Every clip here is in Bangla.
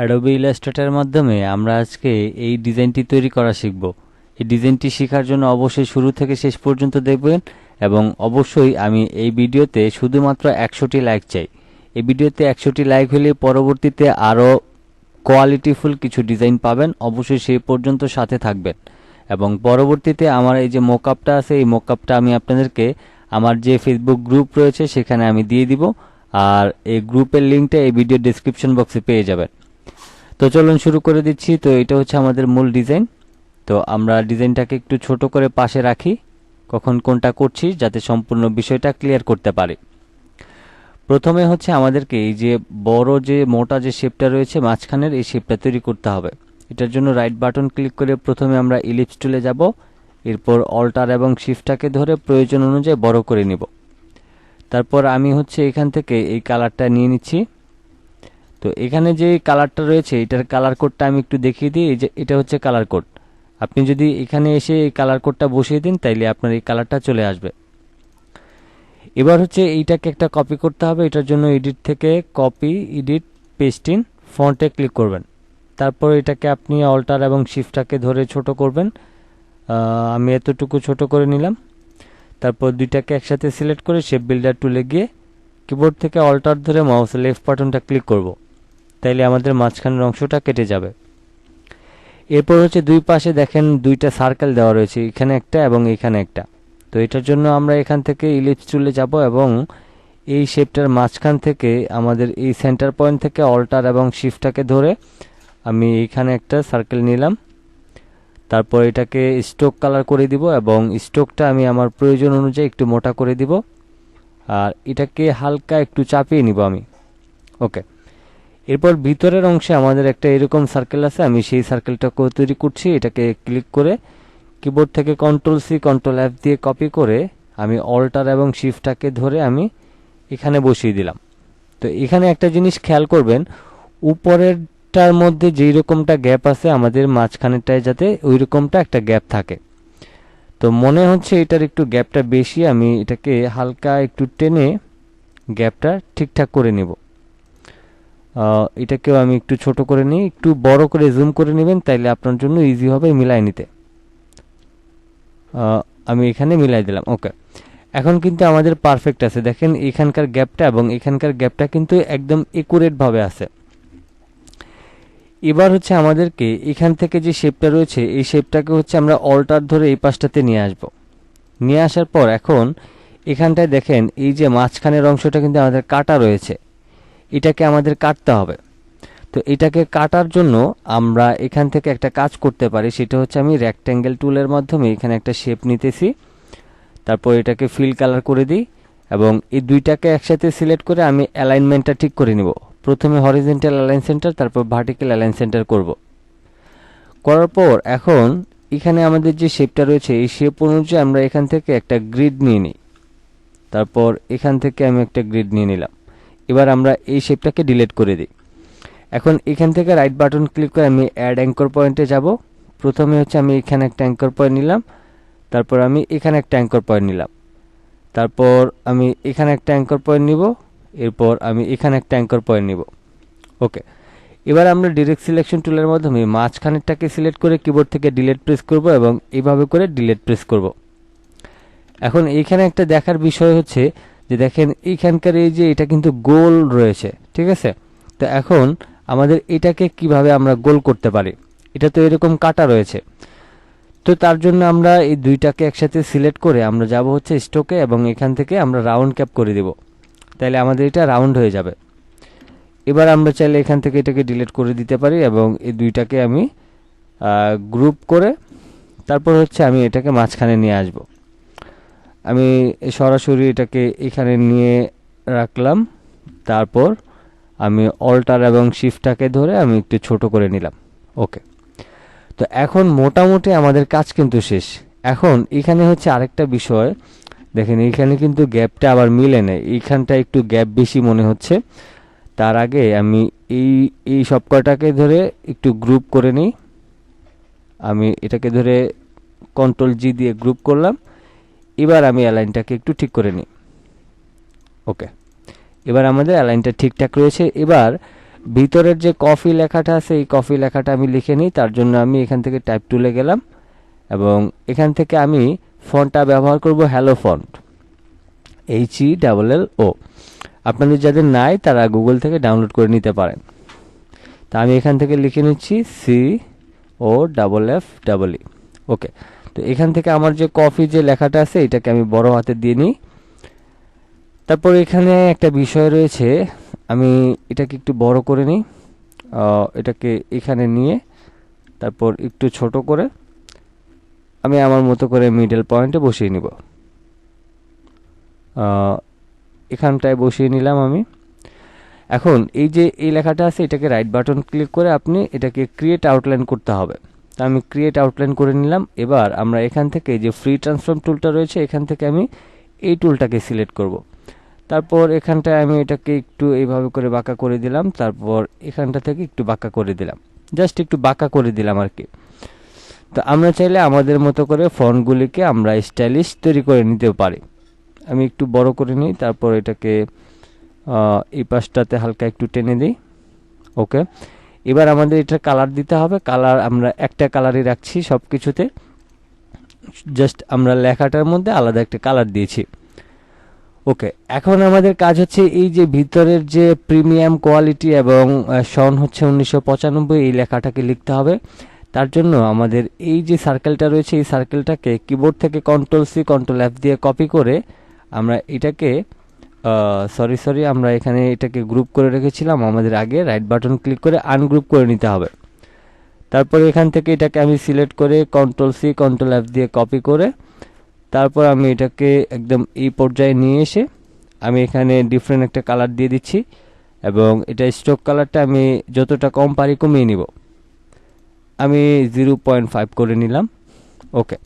adobe illustrator মাধ্যমে আমরা আজকে এই ডিজাইনটি তৈরি করা শিখব। এই ডিজাইনটি শেখার জন্য অবশ্যই শুরু থেকে শেষ পর্যন্ত দেখবেন এবং অবশ্যই আমি এই ভিডিওতে শুধুমাত্র 100টি লাইক চাই। এই ভিডিওতে 100টি লাইক হলে পরবর্তীতে আরো কোয়ালিটিফুল কিছু ডিজাইন পাবেন। অবশ্যই সেই পর্যন্ত সাথে থাকবেন এবং পরবর্তীতে আমার এই যে মকআপটা আছে এই মকআপটা আমি আপনাদেরকে আমার যে ফেসবুক গ্রুপ রয়েছে সেখানে আমি দিয়ে দিব, আর এই গ্রুপের লিংকটা এই ভিডিও ডেসক্রিপশন বক্সে পেয়ে যাবেন। তো চলুন শুরু করে দিচ্ছি। তো এটা হচ্ছে আমাদের মূল ডিজাইন। তো আমরা ডিজাইনটাকে একটু ছোট করে পাশে রাখি, কখন কোনটা করছি যাতে সম্পূর্ণ বিষয়টা ক্লিয়ার করতে পারি। প্রথমে হচ্ছে আমাদেরকে এই যে বড় যে মোটা যে শেপটা রয়েছে মাঝখানের এই শেপটা তৈরি করতে হবে। এটার জন্য রাইট বাটন ক্লিক করে প্রথমে আমরা ইলিপস টুলে যাব, এরপর অল্টার এবং শিফটটাকে ধরে প্রয়োজন অনুযায়ী বড় করে নিব। তারপর আমি হচ্ছে এখান থেকে এই কালারটা নিয়ে নিচ্ছি। তো এখানে যে কালারটা রয়েছে এটার কালার কোডটা আমি একটু দেখিয়ে দিই। এই যে এটা হচ্ছে কালার কোড। আপনি যদি এখানে এসে এই কালার কোডটা বসিয়ে দিন তাইলে আপনার এই কালারটা চলে আসবে। এবার হচ্ছে এইটাকে একটা কপি করতে হবে। এটার জন্য এডিট থেকে কপি, এডিট, পেস্ট ইন, ফন্টে ক্লিক করবেন। তারপর এটাকে আপনি অল্টার এবং শিফটটাকে ধরে ছোট করবেন। আমি এতটুকু ছোট করে নিলাম। তারপর দুইটাকে একসাথে সিলেক্ট করে শেপ বিল্ডার টুলে গিয়ে কিবোর্ড থেকে অল্টার ধরে মাউসের লেফট বাটনটা ক্লিক করব। তাইলে আমাদের মাঝখানের অংশটা কেটে যাবে। এরপর হচ্ছে দুই পাশে দেখেন দুইটা সার্কেল দেওয়া রয়েছে, এখানে একটা এবং এখানে একটা। তো এটার জন্য আমরা এখান থেকে ইলিপস টুলে যাব এবং এই শেপটার মাঝখান থেকে আমাদের এই সেন্টার পয়েন্ট থেকে অল্টার এবং শিফটটাকে ধরে আমি এইখানে একটা সার্কেল নিলাম। তারপর এটাকে স্ট্রোক কালার করে দিব এবং স্ট্রোকটা আমি আমার প্রয়োজন অনুযায়ী একটু মোটা করে দিব, আর এটাকে হালকা একটু চাপিয়ে নিব আমি। ওকে, এরপর ভিতরের অংশে আমাদের একটা এরকম সার্কেল আছে, আমি সেই সার্কেলটাকে তৈরি করছি। এটাকে ক্লিক করে কিবোর্ড থেকে কন্ট্রোল সি কন্ট্রোল এফ দিয়ে কপি করে আমি অল্টার এবং শিফটটাকে ধরে আমি এখানে বসিয়ে দিলাম। তো এখানে একটা জিনিস খেয়াল করবেন, উপরেরটার মধ্যে যেই রকমটা গ্যাপ আছে আমাদের মাঝখানেরটায় যাতে ওই রকমটা একটা গ্যাপ থাকে। তো মনে হচ্ছে এটার একটু গ্যাপটা বেশি, আমি এটাকে হালকা একটু টেনে গ্যাপটা ঠিকঠাক করে নিব। এটাকেও আমি একটু ছোট করে নিই, একটু বড় করে জুম করে নেবেন তাইলে আপনার জন্য ইজি হবে মিলাই নিতে। আমি এখানে মিলাই দিলাম। ওকে, এখন কিন্তু আমাদের পারফেক্ট আছে। দেখেন এখানকার গ্যাপটা এবং এখানকার গ্যাপটা কিন্তু একদম একুরেট ভাবে আছে। এবার হচ্ছে আমাদেরকে এখান থেকে যে শেপটা রয়েছে এই শেপটাকে হচ্ছে আমরা অল্টার ধরে এই পাশটাতে নিয়ে আসব। নিয়ে আসার পর এখন এখানটায় দেখেন এই যে মাঝখানের অংশটা কিন্তু আমাদের কাটা রয়েছে, এটাকে আমাদের কাটতে হবে। তো এটাকে কাটার জন্য আমরা এখান থেকে একটা কাজ করতে পারি, সেটা হচ্ছে আমি রেক্ট্যাঙ্গেল টুলের মাধ্যমে এখানে একটা শেপ নিতেছি। তারপর এটাকে ফিল কালার করে দিই এবং এই দুইটাকে একসাথে সিলেক্ট করে আমি অ্যালাইনমেন্টটা ঠিক করে নিব। প্রথমে হরিজন্টাল অ্যালাইন সেন্টার, তারপর ভার্টিক্যাল অ্যালাইন সেন্টার করব। করার পর এখন এখানে আমাদের যে শেপটা রয়েছে এই শেপ অনুযায়ী আমরা এখান থেকে একটা গ্রিড নিয়ে নিই। তারপর এখান থেকে আমি একটা গ্রিড নিয়ে নিলাম। এবার আমরা এই শেপটাকে ডিলিট করে দিই। এখন এখান থেকে রাইট বাটন ক্লিক করে আমি অ্যাড অ্যাঙ্কর পয়েন্টে যাব। প্রথমে হচ্ছে আমি এখানে একটা অ্যাঙ্কর পয়েন্ট নিলাম, তারপর আমি এখানে একটা অ্যাঙ্কর পয়েন্ট নিলাম, তারপর আমি এখানে একটা অ্যাঙ্কর পয়েন্ট নিব, এরপর আমি এখানে একটা অ্যাঙ্কর পয়েন্ট নিব। ওকে, এবার আমরা ডিরেক্ট সিলেকশন টুলের মাধ্যমে মাঝখানেরটাকে সিলেক্ট করে কিবোর্ড থেকে ডিলিট প্রেস করব এবং এইভাবে করে ডিলিট প্রেস করব। এখন এইখানে একটা দেখার বিষয় হচ্ছে যে দেখেন এইখানকার এই যে এটা কিন্তু গোল রয়েছে, ঠিক আছে? তো এখন আমাদের এটাকে কিভাবে আমরা গোল করতে পারি, এটা তো এরকম কাটা রয়েছে। তো তার জন্য আমরা এই দুইটাকে একসাথে সিলেক্ট করে আমরা যাব হচ্ছে স্ট্রোকে এবং এখান থেকে আমরা রাউন্ড ক্যাপ করে দেব, তাহলে আমাদের এটা রাউন্ড হয়ে যাবে। এবার আমরা চাইলে এখান থেকে এটাকে ডিলিট করে দিতে পারি এবং এই দুইটাকে আমি গ্রুপ করে তারপর হচ্ছে আমি এটাকে মাঝখানে নিয়ে আসব। আমি সরাসরি এটাকে এখানে নিয়ে রাখলাম, তারপর আমি অল্টার এবং শিফটটাকে ধরে আমি একটু ছোট করে নিলাম। ওকে, তো এখন মোটামুটি আমাদের কাজ কিন্তু শেষ। এখন এখানে হচ্ছে আরেকটা বিষয়, দেখেন এইখানে কিন্তু গ্যাপটা আবার মিলে নেই, এইখানটা একটু গ্যাপ বেশি মনে হচ্ছে। তার আগে আমি এই সব কয়টাকে ধরে একটু গ্রুপ করে নিই। আমি এটাকে ধরে কন্ট্রোল জি দিয়ে গ্রুপ করলাম। এবার আমি অ্যালাইনটাকে একটু ঠিক করে নিই। ওকে, এবার আমাদের অ্যালাইনটা ঠিকঠাক রয়েছে। এবার ভিতরের যে কফি লেখাটা আছে এই কফি লেখাটা আমি লিখে নিই। তার জন্য আমি এখান থেকে টাইপ টুলে গেলাম এবং এখান থেকে আমি ফন্টটা ব্যবহার করব হ্যালো ফন্ট, HELLO। আপনাদের যাদের নাই তারা গুগল থেকে ডাউনলোড করে নিতে পারেন। তা আমি এখান থেকে লিখে নিচ্ছি COFFE। ওকে, তো এখান থেকে আমার যে কফি যে লেখাটা আছে এটাকে আমি বড় হাতে দিয়ে নিই। তারপর এখানে একটা বিষয় রয়েছে, আমি এটাকে একটু বড় করে নিই, এটাকে এখানে নিয়ে তারপর একটু ছোট করে আমি আমার মতো করে মিডল পয়েন্টে বসিয়ে নিব। এখানটায় বসিয়ে নিলাম আমি। এখন এই যে এই লেখাটা আছে এটাকে রাইট বাটন ক্লিক করে আপনি এটাকে ক্রিয়েট আউটলাইন করতে হবে। তা আমি ক্রিয়েট আউটলাইন করে নিলাম। এবার আমরা এখান থেকে যে ফ্রি ট্রান্সফর্ম টুলটা রয়েছে এখান থেকে আমি এই টুলটাকে সিলেক্ট করব। তারপর এখানটায় আমি এটাকে একটু এইভাবে করে বাঁকা করে দিলাম, তারপর এখানটা থেকে একটু বাঁকা করে দিলাম, জাস্ট একটু বাঁকা করে দিলাম আর কি। তো আমরা চাইলে আমাদের মতো করে ফন্টগুলিকে আমরা স্টাইলিশ তৈরি করে নিতে পারি। আমি একটু বড় করে নিই, তারপর এটাকে এই পাশটাতে হালকা একটু টেনে দিই। ওকে, এবার আমাদের এটা কালার দিতে হবে। কালার আমরা একটা কালারই রাখছি সব কিছুতে, জাস্ট আমরা লেখাটার মধ্যে আলাদা একটা কালার দিয়েছি। ওকে, এখন আমাদের কাজ হচ্ছে এই যে ভিতরের যে প্রিমিয়াম কোয়ালিটি এবং সন হচ্ছে 1995 এই লেখাটাকে লিখতে হবে। তার জন্য আমাদের এই যে সার্কেলটা রয়েছে এই সার্কেলটাকে কিবোর্ড থেকে CTRL-C CTRL-F দিয়ে কপি করে আমরা এটাকে সরি আমরা এখানে এটাকে গ্রুপ করে রেখেছিলাম আমাদের আগে, রাইট বাটন ক্লিক করে আনগ্রুপ করে নিতে হবে। তারপর এখান থেকে এটাকে আমি সিলেক্ট করে CTRL-C CTRL-F দিয়ে কপি করে তারপর আমি এটাকে একদম এই পর্যায়ে নিয়ে এসে আমি এখানে ডিফারেন্ট একটা কালার দিয়ে দিচ্ছি এবং এটা স্ট্রোক কালারটা আমি যতটা কম পারি কমিয়ে নিব। আমি 0.5 করে নিলাম। ওকে,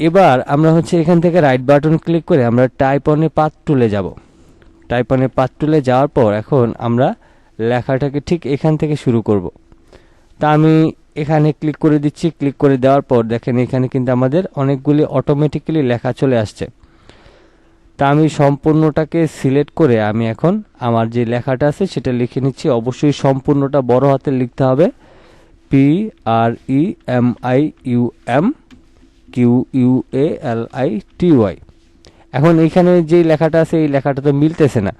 এবার আমরা হচ্ছে এখান থেকে রাইট বাটন ক্লিক করে আমরা টাইপ অন এ পাথ টুলে যাব। টাইপ অন এ পাথ টুলে যাওয়ার পর এখন আমরা লেখাটাকে ঠিক এখান থেকে শুরু করব। তা আমি এখানে ক্লিক করে দিচ্ছি। ক্লিক করে দেওয়ার পর দেখেন এখানে কিন্তু আমাদের অনেকগুলি অটোমেটিক্যালি লেখা চলে আসছে। তা আমি সম্পূর্ণটাকে সিলেক্ট করে আমি এখন আমার যে লেখাটা আছে সেটা লিখে নিচ্ছি। অবশ্যই সম্পূর্ণটা বড় হাতে লিখতে হবে, PREMIUMQUALITY। এখন এইখানে যে লেখাটা আছে এই লেখাটা তো মিলতেছে না,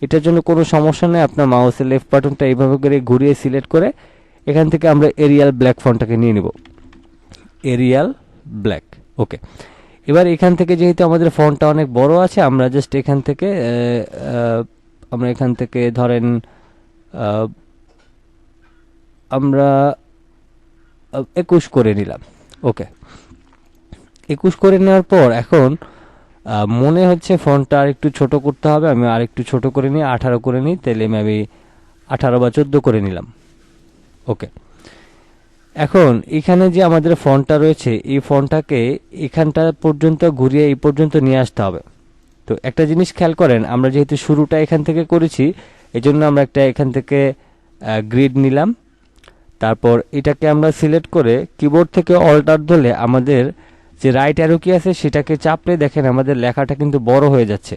এটার জন্য কোনো সমস্যা নেই। আপনার মাউসের লেফট বাটনটা এইভাবে করে ঘুরিয়ে সিলেক্ট করে এখান থেকে আমরা এরিয়াল ব্ল্যাক ফন্টটাকে নিয়ে নিব, এরিয়াল ব্ল্যাক। ওকে, এবার এখান থেকে যেহেতু আমাদের ফন্টটা অনেক বড় আছে আমরা জাস্ট এখান থেকে ধরেন আমরা 21 করে নিলাম। ওকে, 21 করে নেওয়ার পর এখন মনে হচ্ছে ফন্টটা আর একটু ছোট করতে হবে। আমি আর একটু ছোট করে নিই, 18 করে নিই, তাহলে আমি 18 বা 14 করে নিলাম। ওকে, এখন এখানে যে আমাদের ফন্টটা রয়েছে এই ফন্টটাকে এখানটা পর্যন্ত ঘুরিয়ে এই পর্যন্ত নিয়ে আসতে হবে। তো একটা জিনিস খেয়াল করেন, আমরা যেহেতু শুরুটা এখান থেকে করেছি এজন্য আমরা একটা এখান থেকে গ্রিড নিলাম। তারপর এটাকে আমরা সিলেক্ট করে কিবোর্ড থেকে অল্টার ধরলে আমাদের যে রাইট অ্যারো কি আছে সেটাকে চাপলে দেখেন আমাদের লেখাটা কিন্তু বড় হয়ে যাচ্ছে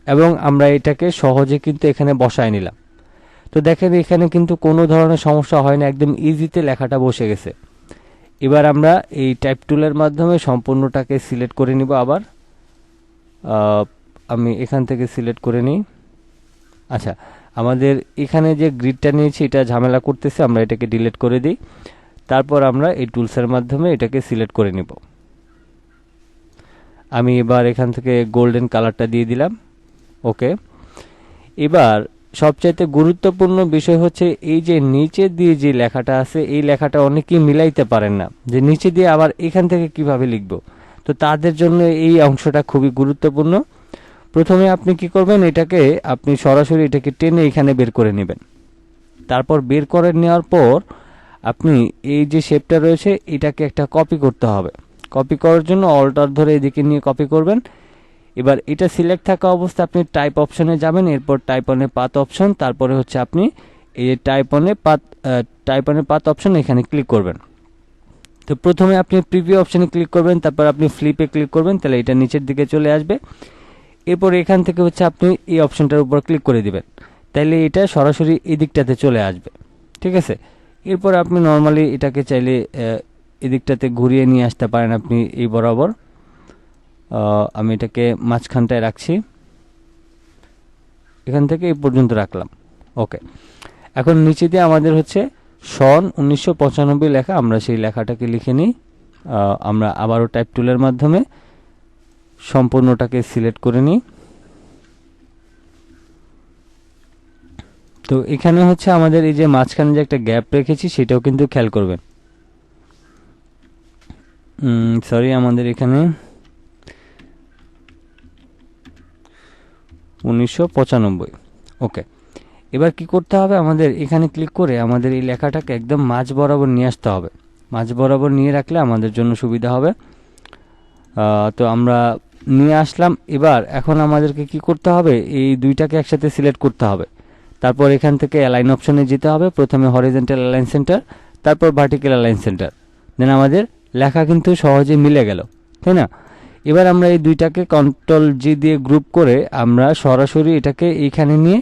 এবং আমরা এটাকে সহজে কিন্তু এখানে বসায় নিলাম। তো দেখেন এখানে কিন্তু কোনো ধরনের সমস্যা হয় না, একদম ইজিতে লেখাটা বসে গেছে। এবার আমরা এই টাইপ টুলের মাধ্যমে সম্পূর্ণটাকে সিলেক্ট করে নিব। আবার আমি এখান থেকে সিলেক্ট করে নিই। আচ্ছা, আমাদের এখানে যে গ্রিডটা নিয়েছি এটা ঝামেলা করতেছে, আমরা এটাকে ডিলিট করে দিই। তারপর আমরা এই টুলসের মাধ্যমে এটাকে সিলেক্ট করে নিব। আমি এবার এখান থেকে গোল্ডেন কালারটা দিয়ে দিলাম। ওকে, এবার সবচাইতে গুরুত্বপূর্ণ বিষয় হচ্ছে এই যে নিচে দিয়ে যে লেখাটা আছে এই লেখাটা অনেকেই মিলাইতে পারেন না, যে নিচে দিয়ে আবার এখান থেকে কিভাবে লিখব। তো তাদের জন্য এই অংশটা খুবই গুরুত্বপূর্ণ। প্রথমে আপনি কি করবেন, এটাকে আপনি সরাসরি এটাকে টেনে এখানে বের করে নেবেন। তারপর বের করে নেওয়ার পর আপনি এই যে শেপটা রয়েছে এটাকে একটা কপি করতে হবে। কপি করার জন্য অল্টার ধরে এদিকে নিয়ে কপি করবেন। এবার এটা সিলেক্ট থাকা অবস্থায় আপনি টাইপ অপশনে যাবেন, এরপর টাইপ অনে পাথ অপশন, তারপরে হচ্ছে আপনি এই টাইপ অনে পাথ অপশন এখানে ক্লিক করবেন। তো প্রথমে আপনি প্রিভিউ অপশনে ক্লিক করবেন, তারপর আপনি ফ্লিপে ক্লিক করবেন, তাহলে এটা নিচের দিকে চলে আসবে। এরপর এখান থেকে হচ্ছে আপনি এই অপশনটার উপর ক্লিক করে দিবেন। তাইলে এটা সরাসরি এই দিকটাতে চলে আসবে। ঠিক আছে, এরপর আপনি নর্মালি এটাকে চাইলে এদিকটাতে ঘুরিয়ে নিয়ে আসতে পারেন আপনি এই বরাবর। আমি এটাকে মাঝখানটায় রাখছি, এখান থেকে এই পর্যন্ত রাখলাম। ওকে, এখন নিচে দিয়ে আমাদের হচ্ছে সন 1995 লেখা, আমরা সেই লেখাটাকে লিখে নিই। আমরা আবারও টাইপ টুলের মাধ্যমে সম্পূর্ণটাকে সিলেক্ট করে নিই। তো এখানে হচ্ছে আমাদের এই যে মাঝখানে যে একটা গ্যাপ রেখেছি সেটাও কিন্তু খেয়াল করবেন। সরি, আমাদের এখানে 1995। ওকে, এবার কি করতে হবে, আমাদের এখানে ক্লিক করে আমাদের এই লেখাটাকে একদম মাঝ বরাবর নিয়ে আসতে হবে। মাঝ বরাবর নিয়ে রাখলে আমাদের জন্য সুবিধা হবে। তো আমরা নিয়ে আসলাম। এবার এখন আমাদেরকে কি করতে হবে, এই দুইটাকে একসাথে সিলেক্ট করতে হবে। তারপর এখান থেকে অ্যালাইন অপশনে যেতে হবে, প্রথমে হরিজন্টাল অ্যালাইন সেন্টার, তারপর ভার্টিক্যাল অ্যালাইন সেন্টার। দেন আমাদের লেখা কিন্তু সহজে মিলে গেল, তাই না? এবার আমরা এই দুইটাকে কন্ট্রোল জি দিয়ে গ্রুপ করে আমরা সরাসরি এটাকে এইখানে নিয়ে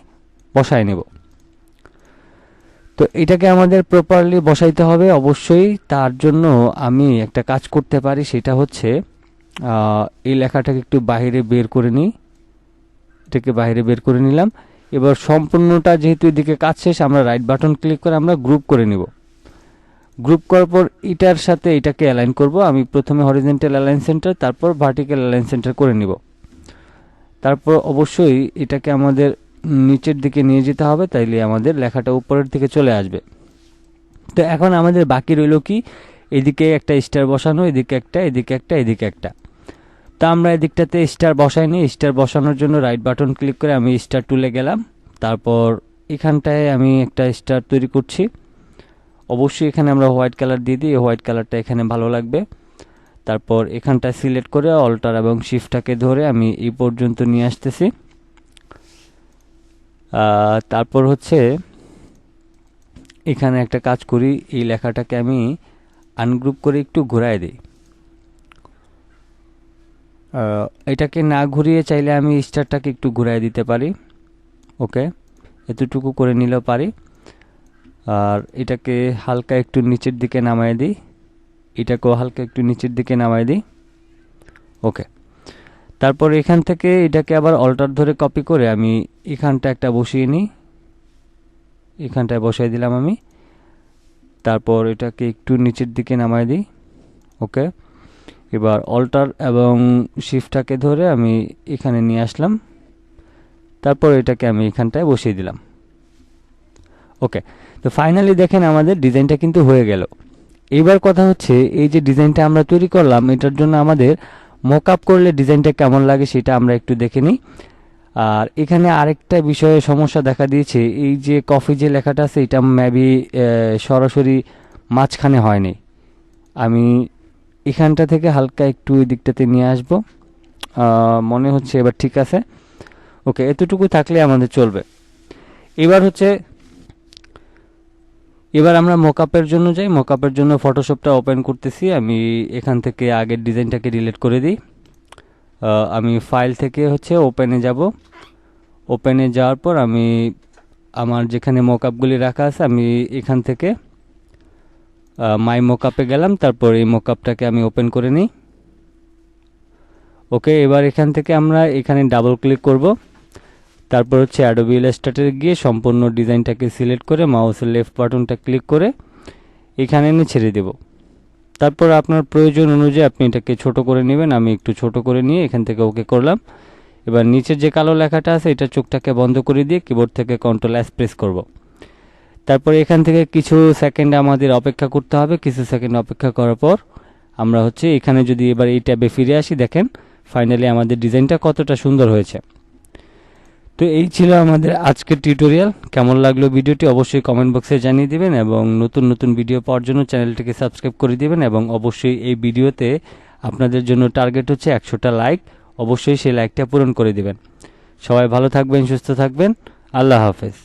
বসায় নেব। তো এটাকে আমাদের প্রপারলি বসাইতে হবে অবশ্যই। তার জন্য আমি একটা কাজ করতে পারি, সেটা হচ্ছে এই লেখাটাকে একটু বাইরে বের করে নিই। এটাকে বাইরে বের করে নিলাম। এবার সম্পূর্ণটা যেহেতু এদিকে কাজ শেষ, আমরা রাইট বাটন ক্লিক করে আমরা গ্রুপ করে নিব। গ্রুপ করার পর এটার সাথে এটাকে অ্যালাইন করব। আমি প্রথমে হরিজন্টাল অ্যালাইন সেন্টার, তারপর ভার্টিক্যাল অ্যালাইন সেন্টার করে নিব। তারপর অবশ্যই এটাকে আমাদের নিচের দিকে নিয়ে যেতে হবে, তাইলে আমাদের লেখাটা উপরের দিকে চলে আসবে। তো এখন আমাদের বাকি রইল কি, এদিকে একটা স্টার বসানো, এদিকে একটা, এদিকে একটা, এদিকে একটা। তো আমরা এদিকটাতে স্টার বসাইনি। স্টার বসানোর জন্য রাইট বাটন ক্লিক করে আমি স্টার টুলে গেলাম। তারপর এখানটায় আমি একটা স্টার তৈরি করছি। অবশ্যই এখানে আমরা হোয়াইট কালার দিয়ে দিই, হোয়াইট কালারটা এখানে ভালো লাগবে। তারপর এখানটা সিলেক্ট করে অল্টার এবং শিফটটাকে ধরে আমি এই পর্যন্ত নিয়ে আসতেছি। তারপর হচ্ছে এখানে একটা কাজ করি, এই লেখাটাকে আমি আনগ্রুপ করে একটু ঘুরাই দিই। এটাকে না ঘুরিয়ে চাইলে আমি স্টারটাকে একটু ঘুরাই দিতে পারি। ওকে, এতটুকু করে নিলেও পারি। আর এটাকে হালকা একটু নিচের দিকে নামাই দিই, এটাকেও হালকা একটু নিচের দিকে নামাই দিই। ওকে, তারপর এখান থেকে এটাকে আবার অল্টার ধরে কপি করে আমি এখানটা একটা বসিয়ে নিই, এখানটায় বসাই দিলাম আমি। তারপর এটাকে একটু নিচের দিকে নামাই দিই। ওকে, এবার অল্টার এবং শিফটটাকে ধরে আমি এখানে নিয়ে আসলাম। তারপর এটাকে আমি এখানটায় বসিয়ে দিলাম। ওকে, তো ফাইনালি দেখেন আমাদের ডিজাইনটা কিন্তু হয়ে গেল। এইবার কথা হচ্ছে, এই যে ডিজাইনটা আমরা তৈরি করলাম, এটার জন্য আমাদের মকআপ করলে ডিজাইনটা কেমন লাগে সেটা আমরা একটু দেখে নিই। আর এখানে আরেকটা বিষয়ে সমস্যা দেখা দিয়েছে, এই যে কফি যে লেখাটা আছে এটা মেবি সরাসরি মাঝখানে হয়নি। আমি এখানটা থেকে হালকা একটু এই দিকটাতে নিয়ে আসবো, মনে হচ্ছে এবার ঠিক আছে। ওকে, এতটুকু থাকলে আমাদের চলবে। এবার আমরা মকআপের জন্য যাই। মকআপের জন্য ফটোশপটা ওপেন করতেছি। আমি এখান থেকে আগের ডিজাইনটাকে ডিলিট করে দিই। আমি ফাইল থেকে হচ্ছে ওপেনে যাব। ওপেনে যাওয়ার পর আমি আমার যেখানে মকআপগুলি রাখা আছে আমি এখান থেকে মাই মকআপে গেলাম। তারপর এই মকআপটাকে আমি ওপেন করে নিই। ওকে, এবার এখান থেকে আমরা এখানে ডাবল ক্লিক করব। তারপর হচ্ছে অ্যাডোবি ইলাস্ট্রেটরে গিয়ে সম্পূর্ণ ডিজাইনটাকে সিলেক্ট করে মাউসের লেফট বাটনটা ক্লিক করে এখানে এনে ছেড়ে দেব। তারপর আপনার প্রয়োজন অনুযায়ী আপনি এটাকে ছোট করে নেবেন। আমি একটু ছোট করে নিয়ে এখান থেকে ওকে করলাম। এবার নিচের যে কালো লেখাটা আছে এটা চোখটাকে বন্ধ করে দিয়ে কিবোর্ড থেকে কন্ট্রোল এস প্রেস করব। তারপর এখান থেকে কিছু সেকেন্ড আমাদের অপেক্ষা করতে হবে। কিছু সেকেন্ড অপেক্ষা করার পর আমরা হচ্ছে এখানে যদি এবার এই ট্যাবে ফিরে আসি, দেখেন ফাইনালি আমাদের ডিজাইনটা কতটা সুন্দর হয়েছে। তো এই ছিল আমাদের আজকের টিউটোরিয়াল। কেমন লাগলো ভিডিওটি অবশ্যই কমেন্ট বক্সে জানিয়ে দিবেন এবং নতুন নতুন ভিডিও পাওয়ার জন্য চ্যানেলটিকে সাবস্ক্রাইব করে দিবেন। এবং অবশ্যই এই ভিডিওতে আপনাদের জন্য টার্গেট হচ্ছে 100টা লাইক, অবশ্যই সেই লাইকটা পূরণ করে দিবেন। সবাই ভালো থাকবেন, সুস্থ থাকবেন। আল্লাহ হাফেজ।